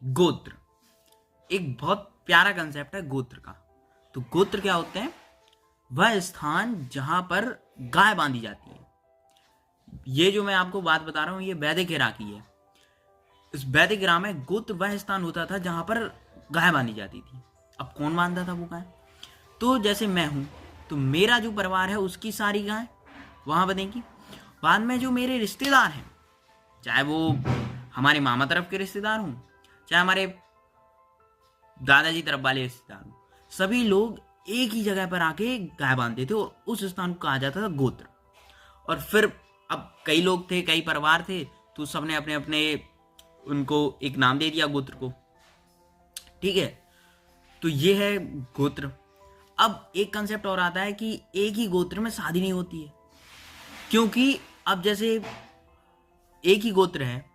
गोत्र एक बहुत प्यारा कंसेप्ट है गोत्र का। तो गोत्र क्या होते हैं? वह स्थान जहां पर गाय बांधी जाती है। ये जो मैं आपको बात बता रहा हूं ये वैदिक इरा की है। इस वैदिक इरा में गोत्र वह स्थान होता था जहां पर गाय बांधी जाती थी। अब कौन बांधता था वो गाय? तो जैसे मैं हूं तो मेरा जो परिवार है उसकी सारी गाय वहां बंधेंगी। बाद में जो मेरे रिश्तेदार हैं, चाहे वो हमारे मामा तरफ के रिश्तेदार हों, चाहे हमारे दादाजी तरफ वाले रिश्तेदार हों, सभी लोग एक ही जगह पर आके गाय बांधते थे और उस स्थान को कहा जाता था गोत्र। और फिर अब कई लोग थे, कई परिवार थे, तो सबने अपने अपने उनको एक नाम दे दिया गोत्र को। ठीक है, तो ये है गोत्र। अब एक कंसेप्ट और आता है कि एक ही गोत्र में शादी नहीं होती है, क्योंकि अब जैसे एक ही गोत्र है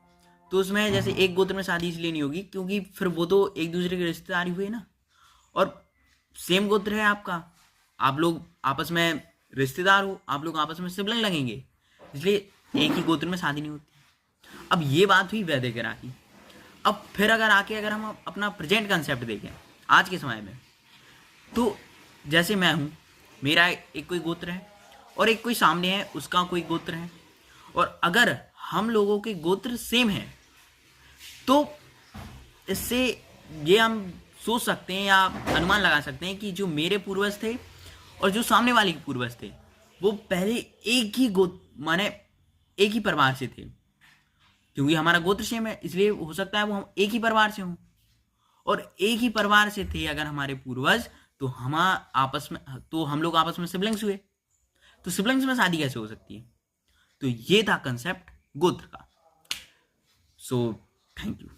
तो उसमें जैसे एक गोत्र में शादी इसलिए नहीं होगी क्योंकि फिर वो तो एक दूसरे के रिश्तेदार हुए ना। और सेम गोत्र है आपका, आप लोग आपस में रिश्तेदार हो, आप लोग आपस में सिबलिंग लगेंगे, इसलिए एक ही गोत्र में शादी नहीं होती। अब ये बात हुई वैदिक इरा की। अब फिर अगर हम अपना प्रेजेंट कंसेप्ट देखें आज के समय में, तो जैसे मैं हूँ, मेरा एक कोई गोत्र है और एक कोई सामने है उसका कोई गोत्र है, और अगर हम लोगों के गोत्र सेम हैं तो इससे ये हम सोच सकते हैं या अनुमान लगा सकते हैं कि जो मेरे पूर्वज थे और जो सामने वाले के पूर्वज थे वो पहले एक ही माने एक ही परिवार से थे। क्योंकि हमारा गोत्र सेम है इसलिए हो सकता है वो हम एक ही परिवार से हों, और एक ही परिवार से थे अगर हमारे पूर्वज, तो हम लोग आपस में सिबलिंग्स हुए, तो सिबलिंग्स में शादी कैसे हो सकती है? तो ये था कंसेप्ट गोत्र का। So thank you.